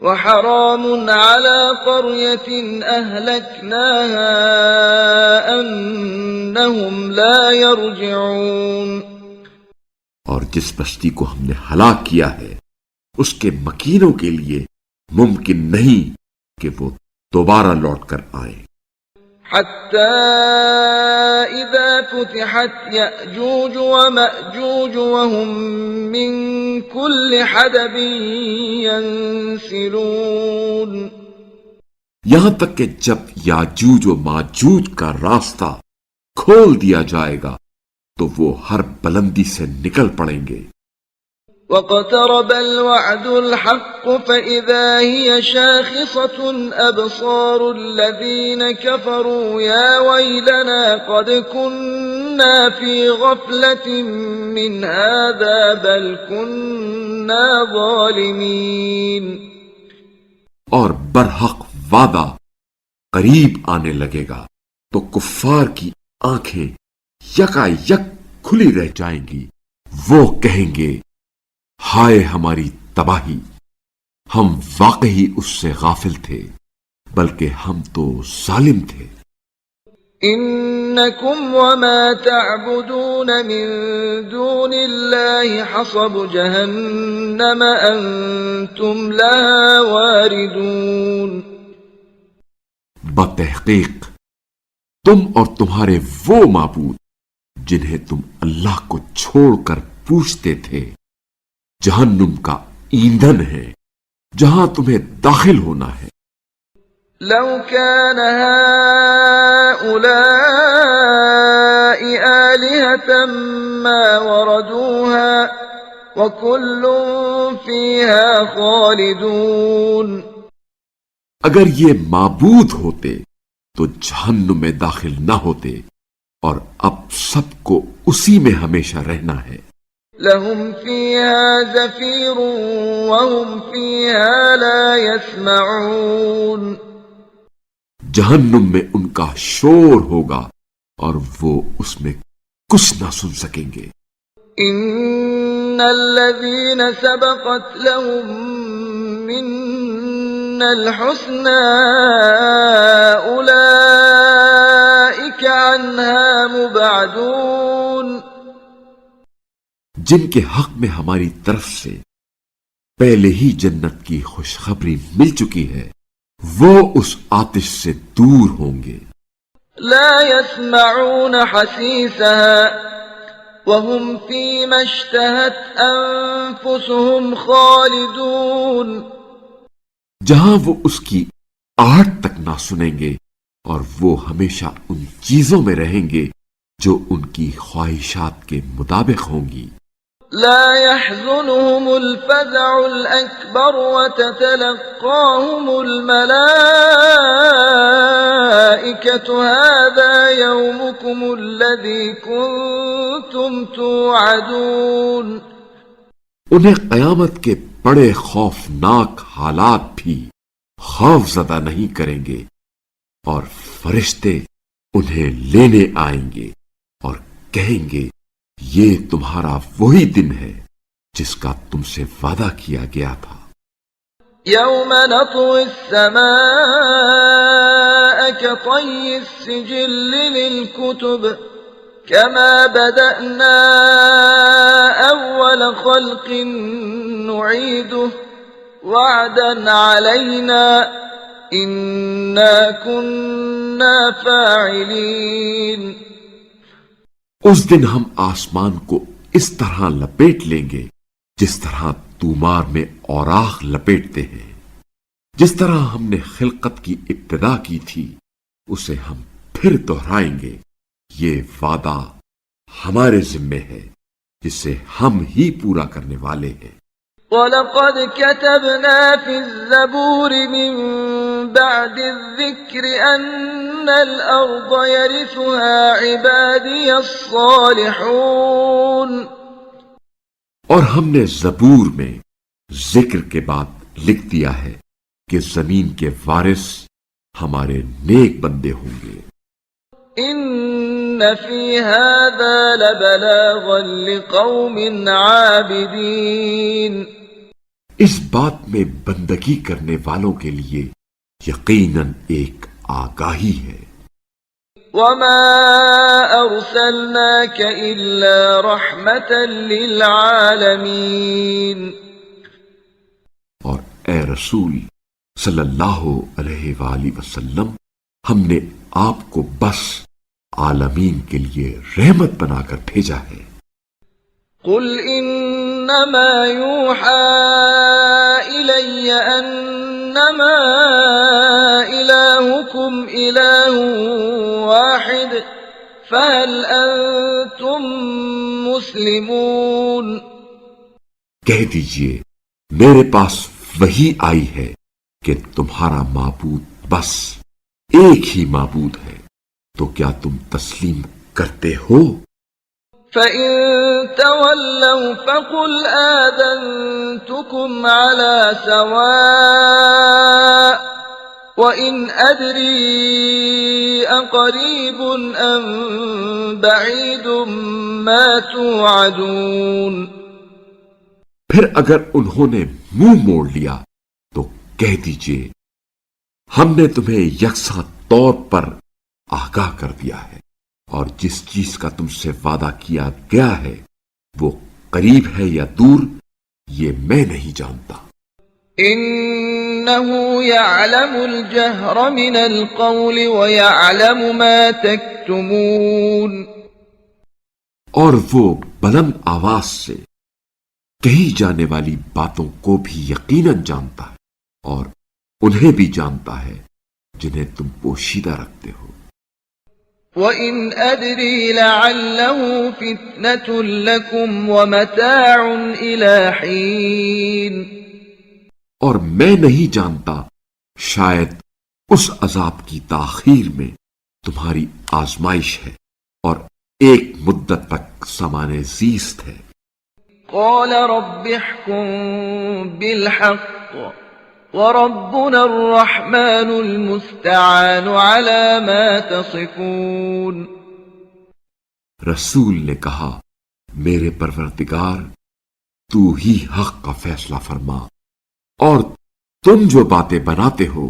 C: وحرام على قرية أهلكناها أنهم لا يرجعون۔
A: اور جس بستی کو ہم نے ہلاک کیا ہے اس کے مکینوں کے لیے ممکن نہیں کہ وہ دوبارہ لوٹ کر آئیں۔
C: حتى إذا فتحت يأجوج ومأجوج وهم من كل حدب ينسلون۔
A: یہاں تک کہ جب یاجوج و ماجوج کا راستہ کھول دیا جائے گا تو وہ ہر بلندی سے نکل پڑیں گے۔
C: واقترب الوعد الحق فإذا هي شاخصة أبصار الذين كفروا يا ويلنا قد كنا في غفلة من هذا بل كنا ظالمين۔
A: اور برحق وعدہ قریب آنے لگے گا تو کفار کی آنکھیں یکا یک کھلی رہ جائیں گی، وہ کہیں گے ہائے ہماری تباہی، ہم واقعی اس سے غافل تھے بلکہ ہم تو ظالم تھے۔
C: إنكم وما تعبدون من دون الله حصب جهنم أنتم لها واردون۔
A: بتحقیق تم اور تمہارے وہ معبود جنہیں تم اللہ کو چھوڑ کر پوچھتے تھے جہنم کا ایندھن ہے جہاں تمہیں داخل ہونا ہے۔
C: لو كان هؤلاء آلهة ما وردوها وكل فيها خالدون۔
A: اگر یہ معبود ہوتے تو جہنم میں داخل نہ ہوتے، اور اب سب کو اسی میں ہمیشہ رہنا ہے۔
C: لهم فيها زفير وهم فيها لا يسمعون۔
A: جہنم میں ان کا شور ہوگا اور وہ اس میں کچھ نہ سن سکیں گے۔
C: ان الذين سبقت لهم منا الحسنى اولئك عنها مبعدون۔
A: جن کے حق میں ہماری طرف سے پہلے ہی جنت کی خوشخبری مل چکی ہے وہ اس آتش سے دور ہوں گے۔
C: لا يسمعون حسيسها وهم فيما اشتهت أنفسهم خالدون۔
A: جہاں وہ اس کی آہٹ تک نہ سنیں گے، اور وہ ہمیشہ ان چیزوں میں رہیں گے جو ان کی خواہشات کے مطابق ہوں گی۔
C: لا يحزنهم الفزع الأكبر وتتلقاهم الملائكة هذا يومكم الذي كنتم توعدون۔
A: انہیں قیامت کے بڑے خوفناک حالات بھی خوف زدہ نہیں کریں گے، اور فرشتے انہیں لینے آئیں گے اور کہیں گے یہ تمہارا وہی دن ہے جس کا تم سے وعدہ کیا گیا تھا۔
C: يوم نطوي السماء كطي السجل للكتب كما بدأنا أول خلق نعيده وعدا علينا إنا كنا فاعلين۔
A: اس دن ہم آسمان کو اس طرح لپیٹ لیں گے جس طرح تومار میں اوراق لپیٹتے ہیں، جس طرح ہم نے خلقت کی ابتدا کی تھی اسے ہم پھر دہرائیں گے۔ یہ وعدہ ہمارے ذمے ہے جسے ہم ہی پورا کرنے والے ہیں۔
C: وَلَقَدْ كَتَبْنَا فِي الزَّبُورِ مِن بَعْدِ الذِّكْرِ أَنَّ الْأَرْضَ يَرِثُهَا عِبَادِيَ الصَّالِحُونَ
A: اور ہم نے زبور میں ذکر کے بعد لکھ دیا ہے کہ زمین کے وارث ہمارے نیک بندے ہوں گے۔
C: إِنَّ فِي هَذَا لَبَلَاغًا لِقَوْمٍ عَابِدِينَ
A: اس بات میں بندگی کرنے والوں کے لیے یقیناً ایک آگاہی ہے۔
C: وَمَا أَرْسَلْنَاكَ إِلَّا رَحْمَةً لِلْعَالَمِينَ
A: اور اے رسول صلی اللہ علیہ وآلہ وسلم، ہم نے آپ کو بس عالمین کے لیے رحمت بنا کر بھیجا ہے۔
C: قُلْ إِنَّمَا يُوحَى إِلَيَّ أَنَّمَا إِلَٰهُكُمْ إِلَٰهٌ وَاحِدٌ فَهَلْ أَنتُم مُّسْلِمُونَ
A: کہہ دیجئے میرے پاس وحی آئی ہے کہ تمہارا معبود بس ایک ہی معبود ہے، تو کیا تم تسلیم کرتے ہو؟
C: فَإِن تَوَلَّوْا فَقُلْ آذَنتُكُمْ عَلَى سَوَاءٍ وَإِنْ أَدْرِي أَقَرِيبٌ أَمْ بَعِيدٌ مَا تُوعَدُونَ
A: پھر اگر انہوں نے منہ موڑ لیا تو کہہ دیجئے ہم نے تمہیں یکساں طور پر آگاہ کر دیا ہے، اور جس چیز کا تم سے وعدہ کیا گیا ہے وہ قریب ہے یا دور یہ میں نہیں جانتا۔
C: إِنَّهُ يَعْلَمُ الْجَهْرَ مِنَ الْقَوْلِ وَيَعْلَمُ مَا تَكْتُمُونَ
A: اور وہ بلند آواز سے کہی جانے والی باتوں کو بھی یقیناً جانتا ہے، اور انہیں بھی جانتا ہے جنہیں تم پوشیدہ رکھتے ہو۔
C: وَإِنْ أَدْرِي لَعَلَّهُ فِتْنَةٌ لَكُمْ وَمَتَاعٌ إِلَىٰ حِينٍ
A: اور میں نہیں جانتا، شاید اس عذاب کی تاخیر میں تمہاری آزمائش ہے اور ایک مدت تک سامان زیست ہے۔
C: قَالَ رَبِّ احْكُم بِالْحَقِّ وَرَبُّنَا الرَّحْمَٰنُ الْمُسْتَعَانُ عَلَىٰ مَا تَصِفُونَ
A: رسول نے کہا میرے پروردگار تو ہی حق کا فیصلہ فرما، اور تم جو باتیں بناتے ہو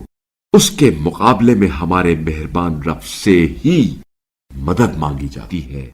A: اس کے مقابلے میں ہمارے مہربان رب سے ہی مدد مانگی جاتی ہے۔